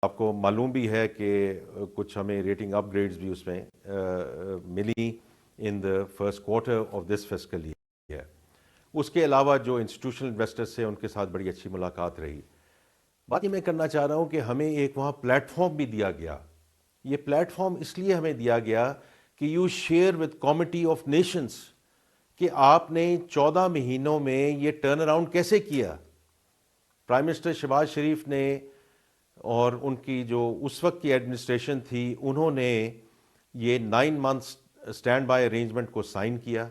آپ کو معلوم بھی ہے کہ کچھ ہمیں ریٹنگ اپ گریڈز بھی اس میں ملی in the first quarter of this fiscal year. اس کے علاوہ جو انسٹیٹیوشنل انویسٹرز سے ان کے ساتھ بڑی اچھی ملاقات رہی. بات یہ میں کرنا چاہ رہا ہوں کہ ہمیں ایک وہاں پلیٹ فارم بھی دیا گیا. یہ پلیٹ فارم اس لیے ہمیں دیا گیا کہ you share with committee of nations کہ آپ نے 14 مہینوں میں یہ ٹرن اراؤنڈ کیسے کیا. پرائم منسٹر شہباز شریف نے اور ان کی جو اس وقت کی ایڈمنسٹریشن تھی انہوں نے یہ 9 months اسٹینڈ بائی ارینجمنٹ کو سائن کیا.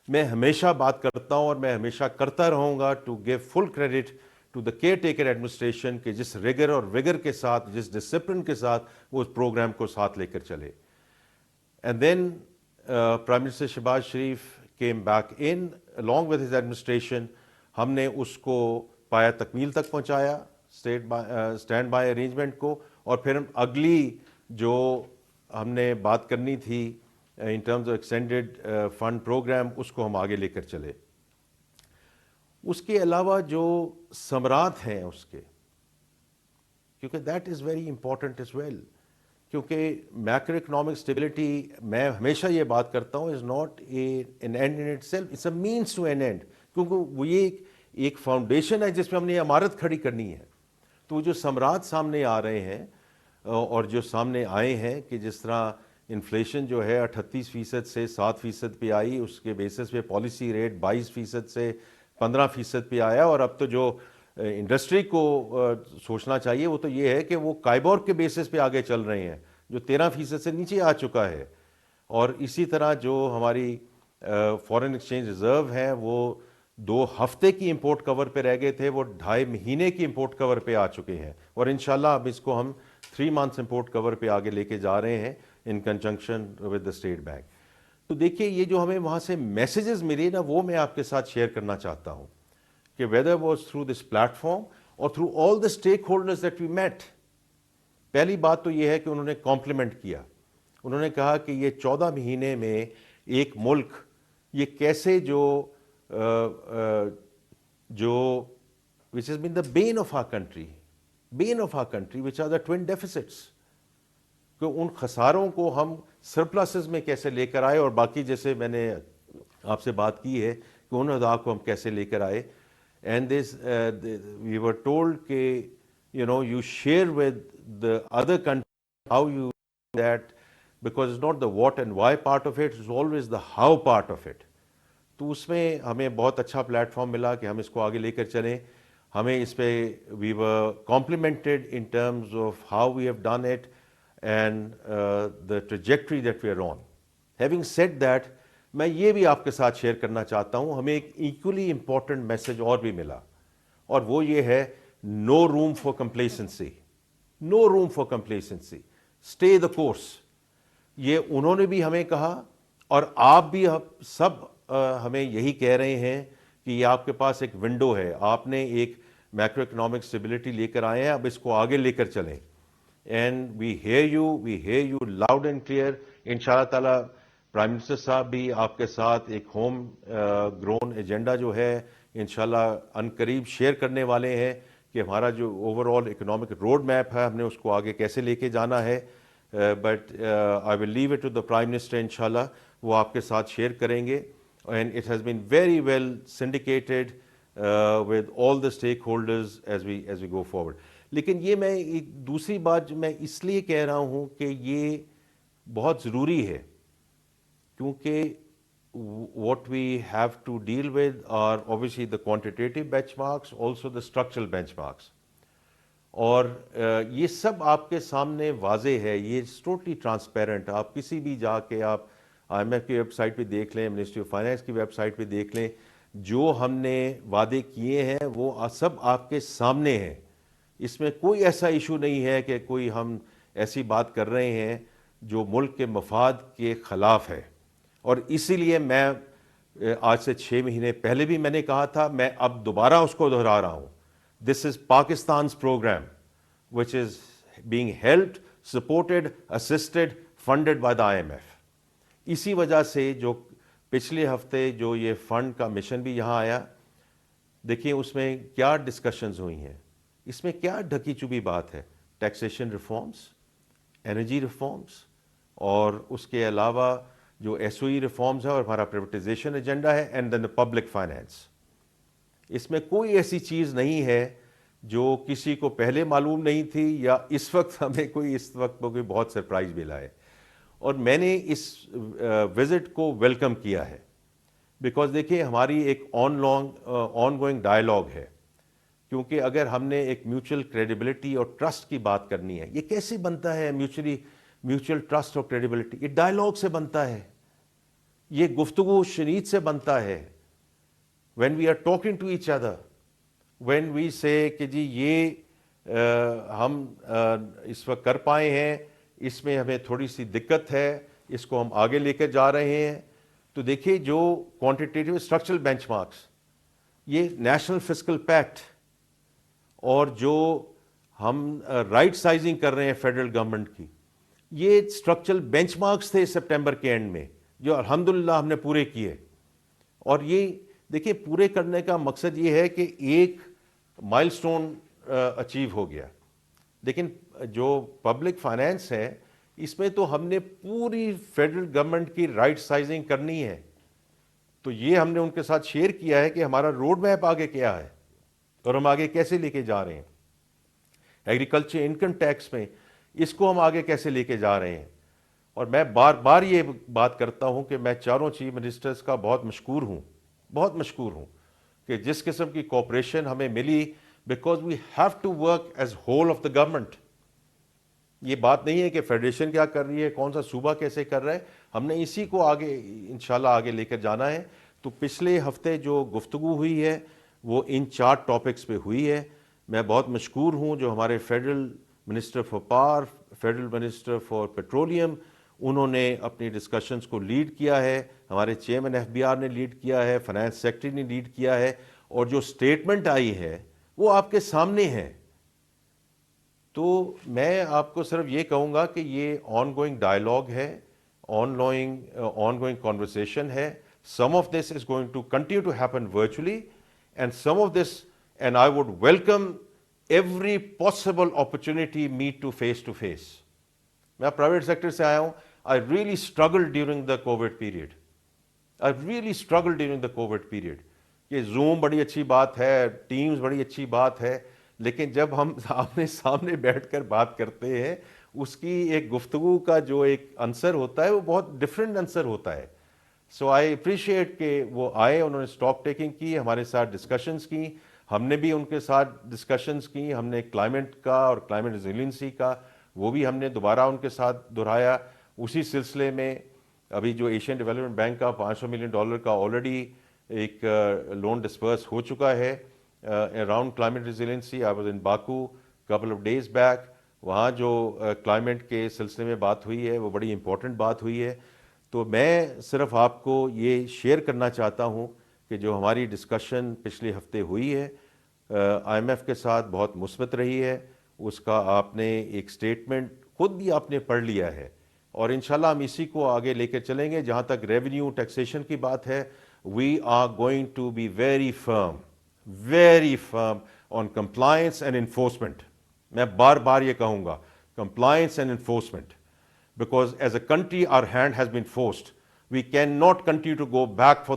میں ہمیشہ بات کرتا ہوں اور میں ہمیشہ کرتا رہوں گا to give full credit to the caretaker administration کہ جس ریگر اور ویگر کے ساتھ, جس ڈسپلن کے ساتھ وہ اس پروگرام کو ساتھ لے کر چلے. And then prime minister Shehbaz Sharif came back in along with his administration. ہم نے اس کو پایا تکمیل تک پہنچایا اسٹینڈ بائی ارینجمنٹ کو, اور پھر اگلی جو ہم نے بات کرنی تھی in terms of extended fund programme اس کو ہم آگے لے کر چلے. اس کے علاوہ جو ثمرات ہیں اس کے, کیونکہ that is very important as well, کیونکہ میکرو اکنامک اسٹیبلٹی میں ہمیشہ یہ بات کرتا ہوں is not an end in itself, it's a means to an end, کیونکہ وہ یہ ایک فاؤنڈیشن ہے جس پہ ہم نے عمارت کھڑی کرنی ہے. تو جو ثمرات سامنے آ رہے ہیں اور جو سامنے آئے ہیں کہ جس طرح انفلیشن جو ہے 38% سے 7% پہ آئی, اس کے بیسس پہ پالیسی ریٹ 22% سے 15% پہ آیا, اور اب تو جو انڈسٹری کو سوچنا چاہیے وہ تو یہ ہے کہ وہ کائبور کے بیسس پہ آگے چل رہے ہیں جو 13% سے نیچے آ چکا ہے. اور اسی طرح جو ہماری فارن ایکسچینج ریزرو ہیں وہ 2 ہفتے کی امپورٹ کور پہ رہ گئے تھے, وہ 2.5 مہینے کی امپورٹ کور پہ آ چکے ہیں, اور انشاءاللہ اب اس کو ہم 3 months امپورٹ کور پہ آگے لے کے جا رہے ہیں in conjunction with the state bank. تو دیکھیے یہ جو ہمیں وہاں سے میسیجز ملے نا وہ میں آپ کے ساتھ شیئر کرنا چاہتا ہوں کہ whether was through this platform اور through all the stakeholders that we met. پہلی بات تو یہ ہے کہ انہوں نے کمپلیمنٹ کیا, انہوں نے کہا کہ یہ 14 مہینے میں ایک ملک یہ کیسے جو which has been the bane of our country which are the twin deficits, کہ ان خساروں کو ہم سرپلسز میں کیسے لے کر آئے, اور باقی جیسے میں نے آپ سے بات کی ہے کہ ان ادا کو ہم کیسے لے کر آئے. And this we were told کہ you share with the other country how you do that, because it's not the what and why part of it, it's always the how part of it. تو اس میں ہمیں بہت اچھا plate form ملا کہ ہم اس کو آگے لے کر چلیں. ہمیں اس پہ we were complemented in terms of how we have done it and the trajectory that we are on. Having said that, میں یہ بھی آپ کے ساتھ شیئر کرنا چاہتا ہوں, ہمیں ایک ایکولی امپورٹنٹ میسج اور بھی ملا, اور وہ یہ ہے no room for complacency, no room for complacency, stay the course. یہ انہوں نے بھی ہمیں کہا اور آپ بھی سب ہمیں یہی کہہ رہے ہیں کہ یہ آپ کے پاس ایک ونڈو ہے, آپ نے ایک میکرو اکنامک اسٹیبلٹی لے کر آئے ہیں, اب اس کو آگے لے کر چلیں. And we hear you loud and clear. ان شاء اللہ تعالیٰ پرائم منسٹر صاحب بھی آپ کے ساتھ ایک ہوم گرون ایجنڈا جو ہے انشاءاللہ ان قریب شیئر کرنے والے ہیں کہ ہمارا جو over all economic road map ہے ہم نے اس کو آگے کیسے لے کے جانا ہے. But I will leave it to the prime minister, انشاءاللہ وہ آپ کے ساتھ شیئر کریں گے. And it has been very well syndicated with all the stakeholders as we go forward. لیکن یہ میں ایک دوسری بات میں اس لیے کہہ رہا ہوں کہ یہ بہت ضروری ہے, کیونکہ what we have to deal with are obviously the quantitative benchmarks, also the structural benchmarks. اور یہ سب آپ کے سامنے واضح ہے, یہ ٹوٹلی ٹرانسپیرنٹ. آپ کسی بھی جا کے آپ IMF کی ویب سائٹ پہ دیکھ لیں, منسٹری آف فائنانس کی ویب سائٹ پہ دیکھ لیں, جو ہم نے وعدے کیے ہیں وہ سب آپ کے سامنے ہیں. اس میں کوئی ایسا ایشو نہیں ہے کہ کوئی ہم ایسی بات کر رہے ہیں جو ملک کے مفاد کے خلاف ہے. اور اسی لیے میں آج سے 6 مہینے پہلے بھی میں نے کہا تھا, میں اب دوبارہ اس کو دہرا رہا ہوں, دس از پاکستان's program which is being helped, supported, assisted, funded by the IMF. اسی وجہ سے جو پچھلے ہفتے جو یہ فنڈ کا مشن بھی یہاں آیا, دیکھیں اس میں کیا ڈسکشنز ہوئی ہیں, اس میں کیا ڈھکی چبھی بات ہے. ٹیکسیشن ریفارمز، انرجی ریفارمز، اور اس کے علاوہ جو ایس او ای ریفارمز ہے اور ہمارا پرائیویٹائزیشن ایجنڈا ہے، اینڈ دین پبلک فائنینس. اس میں کوئی ایسی چیز نہیں ہے جو کسی کو پہلے معلوم نہیں تھی یا اس وقت ہمیں اس وقت کوئی بہت سرپرائز ملا ہے. اور میں نے اس وزٹ کو ویلکم کیا ہے بیکاز دیکھیں ہماری ایک آن گوئنگ ڈائلاگ ہے. کیونکہ اگر ہم نے ایک میوچل کریڈیبلٹی اور ٹرسٹ کی بات کرنی ہے، یہ کیسے بنتا ہے میوچل ٹرسٹ اور کریڈیبلٹی؟ یہ ڈائلاگ سے بنتا ہے، یہ گفتگو شنید سے بنتا ہے. when we are talking to each other, when we say کہ جی یہ ہم اس وقت کر پائے ہیں، اس میں ہمیں تھوڑی سی دقت ہے، اس کو ہم آگے لے کر جا رہے ہیں. تو دیکھیے جو کوانٹیٹیو اسٹرکچرل بینچ مارکس، یہ نیشنل فسکل پیکٹ، اور جو ہم رائٹ سائزنگ کر رہے ہیں فیڈرل گورنمنٹ کی، یہ اسٹرکچرل بینچ مارکس تھے سپٹمبر کے اینڈ میں جو الحمدللہ ہم نے پورے کیے. اور یہ دیکھیے پورے کرنے کا مقصد یہ ہے کہ ایک مائل سٹون اچیو ہو گیا. لیکن جو پبلک فائنینس ہے اس میں تو ہم نے پوری فیڈرل گورنمنٹ کی رائٹ سائزنگ کرنی ہے. تو یہ ہم نے ان کے ساتھ شیئر کیا ہے کہ ہمارا روڈ میپ آگے کیا ہے اور ہم آگے کیسے لے کے جا رہے ہیں. ایگریکلچر انکم ٹیکس میں اس کو ہم آگے کیسے لے کے جا رہے ہیں. اور میں بار بار یہ بات کرتا ہوں کہ میں چاروں چیف منسٹرز کا بہت مشکور ہوں کہ جس قسم کی کوآپریشن ہمیں ملی، because we have to work as whole of the government. یہ بات نہیں ہے کہ فیڈریشن کیا کر رہی ہے، کون سا صوبہ کیسے کر رہا ہے، ہم نے اسی کو آگے انشاءاللہ آگے لے کر جانا ہے. تو پچھلے ہفتے جو گفتگو ہوئی ہے وہ ان 4 ٹاپکس پہ ہوئی ہے. میں بہت مشکور ہوں جو ہمارے federal minister for power, federal minister for petroleum, انہوں نے اپنی ڈسکشنز کو لیڈ کیا ہے، ہمارے چیئرمین ایف بی آر نے لیڈ کیا ہے، فائنانس سیکرٹری نے لیڈ کیا ہے، اور جو سٹیٹمنٹ آئی ہے وہ آپ کے سامنے ہے. تو میں آپ کو صرف یہ کہوں گا کہ یہ آن گوئنگ ڈائلاگ ہے، آن گوئنگ کانورسیشن ہے. Some of this is going to continue to happen virtually, and some of this, and I would welcome every possible opportunity meet to face to face. میں private sector سے آیا ہوں. I really struggled during the COVID period. کہ zoom بڑی اچھی بات ہے، teams بڑی اچھی بات ہے، لیکن جب ہم آمنے سامنے بیٹھ کر بات کرتے ہیں اس کی ایک گفتگو کا جو ایک عنصر ہوتا ہے وہ بہت ڈفرینٹ عنصر ہوتا ہے. سو آئی اپریشیٹ کہ وہ آئے، انہوں نے اسٹاک ٹیکنگ کی، ہمارے ساتھ ڈسکشنز کی، ہم نے بھی ان کے ساتھ ڈسکشنز کی. ہم نے کلائمیٹ کا اور کلائمیٹ ریزیلینسی کا وہ بھی ہم نے دوبارہ ان کے ساتھ دہرایا. اسی سلسلے میں ابھی جو ایشین ڈیولپمنٹ بینک کا $500 ملین کا آلریڈی ایک لون ڈسپرس ہو چکا ہے around climate resiliency. I was in Baku couple of days back. وہاں جو کلائمیٹ کے سلسلے میں بات ہوئی ہے وہ بڑی امپورٹنٹ بات ہوئی ہے. تو میں صرف آپ کو یہ شیئر کرنا چاہتا ہوں کہ جو ہماری ڈسکشن پچھلے ہفتے ہوئی ہے آئی ایم ایف کے ساتھ بہت مثبت رہی ہے. اس کا آپ نے ایک سٹیٹمنٹ خود بھی آپ نے پڑھ لیا ہے، اور انشاءاللہ ہم اسی کو آگے لے کے چلیں گے. جہاں تک ریونیو ٹیکسیشن کی بات ہے، we are going to be very firm on compliance and enforcement. میں بار بار یہ کہوں گا، compliance and enforcement, because as a country our hand has been forced. We cannot continue to go back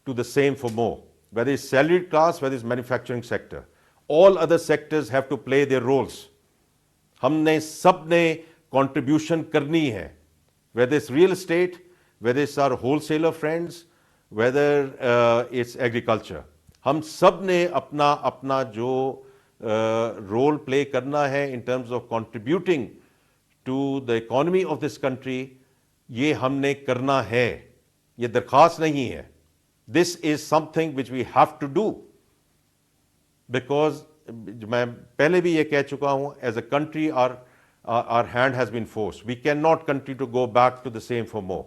to the same for more. whether it's salaried class, whether it's manufacturing sector, all other sectors have to play their roles. ہم نے سب نے contribution کرنی ہے، whether it's real estate, whether it's our wholesaler friends, whether it's agriculture. ہم سب نے اپنا اپنا جو رول پلے کرنا ہے in terms of contributing to the economy of this country. یہ ہم نے کرنا ہے، یہ درخواست نہیں ہے. This is something which we have to do, because میں پہلے بھی یہ کہہ چکا ہوں، as a country our hand has been forced. We cannot continue to go back to the same for more.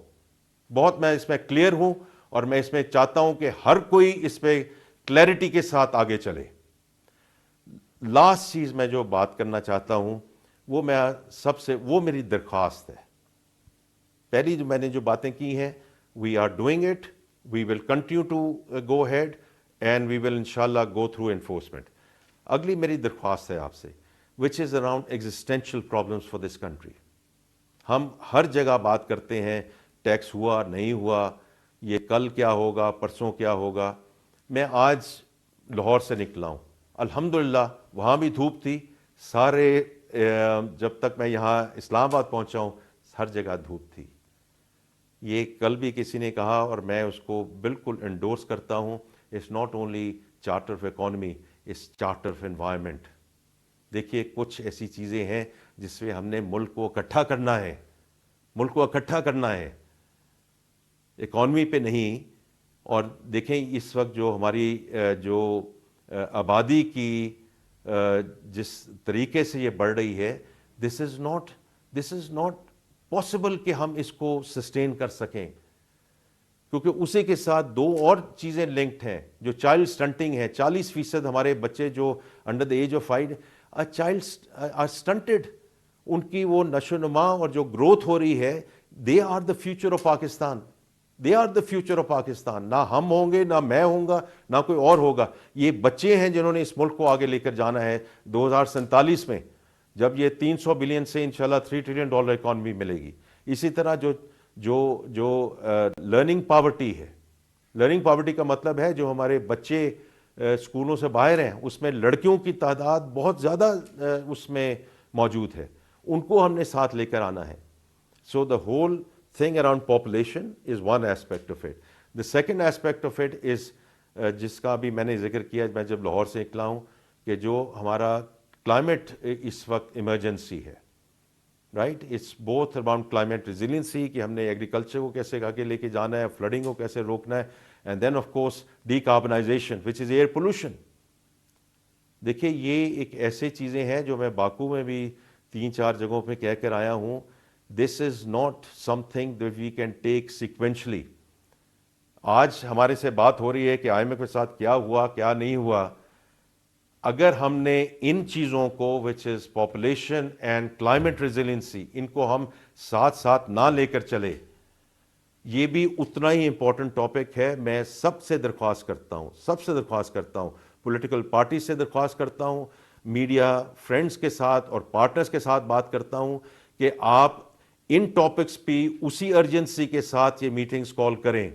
بہت میں اس میں کلیئر ہوں، اور میں اس میں چاہتا ہوں کہ ہر کوئی اس پہ کلیئرٹی کے ساتھ آگے چلے. لاسٹ چیز میں جو بات کرنا چاہتا ہوں وہ میری درخواست ہے. پہلی جو میں نے جو باتیں کی ہیں، we are doing it. We will continue to go ahead and we will inshallah go through enforcement. اگلی میری درخواست ہے آپ سے، which is around existential problems for this country. ہم ہر جگہ بات کرتے ہیں ٹیکس ہوا نہیں ہوا, یہ کل کیا ہوگا, پرسوں کیا ہوگا. میں آج لاہور سے نکلا ہوں, الحمدللہ وہاں بھی دھوپ تھی, سارے جب تک میں یہاں اسلام آباد پہنچا ہوں ہر جگہ دھوپ تھی. یہ کل بھی کسی نے کہا اور میں اس کو بالکل انڈورس کرتا ہوں, it's not only charter of economy, it's charter of environment. دیکھیے کچھ ایسی چیزیں ہیں جس سے ہم نے ملک کو اکٹھا کرنا ہے, ملک کو اکٹھا کرنا ہے, اکانومی پہ نہیں. اور دیکھیں اس وقت جو ہماری جو آبادی کی جس طریقے سے یہ بڑھ رہی ہے, دس از ناٹ پاسبل کہ ہم اس کو سسٹین کر سکیں, کیونکہ اسی کے ساتھ دو اور چیزیں لنکڈ ہیں جو چائلڈ سٹنٹنگ ہے. 40% ہمارے بچے جو under the age of 5 are stunted. ان کی وہ نشو و نما اور جو گروتھ ہو رہی ہے, they are the future of Pakistan, they are the future of Pakistan. نہ ہم ہوں گے, نہ میں ہوں گا, نہ کوئی اور ہوگا. یہ بچے ہیں جنہوں نے اس ملک کو آگے لے کر جانا ہے 2047 میں, جب یہ 300 بلین سے انشاءاللہ $3 ٹریلین اکانومی ملے گی. اسی طرح جو لرننگ پاورٹی ہے, لرننگ پاورٹی کا مطلب ہے جو ہمارے بچے اسکولوں سے باہر ہیں, اس میں لڑکیوں کی تعداد بہت زیادہ اس میں موجود ہے, ان کو ہم نے ساتھ لے کر آنا ہے. So the whole thing around population is one aspect of it. The second aspect of it is جس کا بھی میں نے ذکر کیا میں جب لاہور سے نکلا ہوں, کہ جو ہمارا کلائمیٹ اس وقت ایمرجنسی ہے, right. It's both about climate resiliency, کہ ہم نے ایگریکلچر کو کیسے آگے لے کے جانا ہے, فلڈنگ کو کیسے روکنا ہے, and then of course decarbonisation which is air pollution. دیکھیے یہ ایک ایسے چیزیں ہیں جو میں باکو میں بھی 3-4 جگہوں پہ کہہ کر آیا ہوں. This is not something that we can take sequentially. آج ہمارے سے بات ہو رہی ہے کہ IMF کے ساتھ کیا ہوا کیا نہیں ہوا. اگر ہم نے ان چیزوں کو which is population and climate resiliency, ان کو ہم ساتھ ساتھ نہ لے کر چلے, یہ بھی اتنا ہی امپورٹنٹ ٹاپک ہے. میں سب سے درخواست کرتا ہوں, پولیٹیکل پارٹی سے درخواست کرتا ہوں, میڈیا فرینڈز کے ساتھ اور پارٹنرز کے ساتھ بات کرتا ہوں کہ آپ ان ٹاپکس پہ اسی ارجنسی کے ساتھ یہ میٹنگز کال کریں.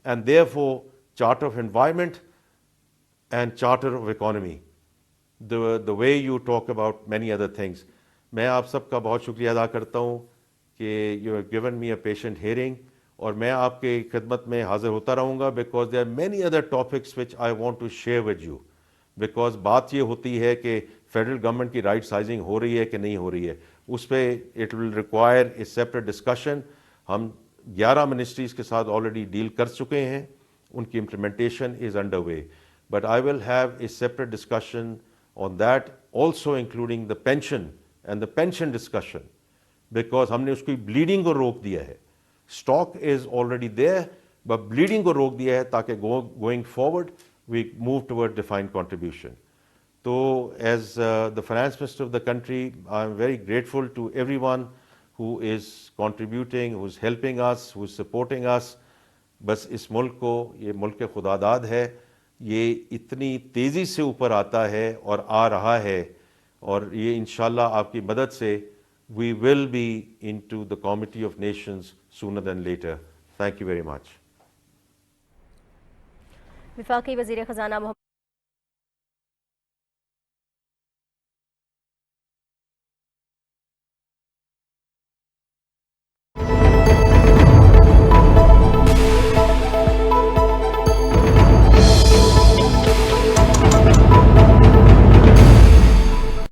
And therefore charter of environment and charter of economy, the way you talk about many other things. میں آپ سب کا بہت شکریہ ادا کرتا ہوں کہ you have given me a patient hearing, اور میں آپ کے خدمت میں حاضر ہوتا رہوں گا, because there are many other topics which I want to share with you. Because بات یہ ہوتی ہے کہ فیڈرل گورنمنٹ کی رائٹ سائزنگ ہو رہی ہے کہ نہیں ہو رہی ہے, اس پہ it will require a separate discussion. ہم 11 منسٹریز کے ساتھ آلریڈی ڈیل کر چکے ہیں, ان کی implementation is under way, but I will have a separate discussion on that also, including the pension and the pension discussion, because ہم نے اس کی بلیڈنگ کو روک دیا ہے. Stock is already there but bleeding کو روک دیا ہے تاکہ going forward we move toward defined contribution. So as the finance minister of the country, I am very grateful to everyone who is contributing, who is helping us, who is supporting us. بس اس ملک کو, یہ ملک خدا داد ہے, یہ اتنی تیزی سے اوپر آتا ہے اور آ رہا ہے, اور یہ انشاءاللہ آپ کی مدد سے we will be into the Committee of Nations sooner than later. Thank you very much. وفاقی وزیر خزانہ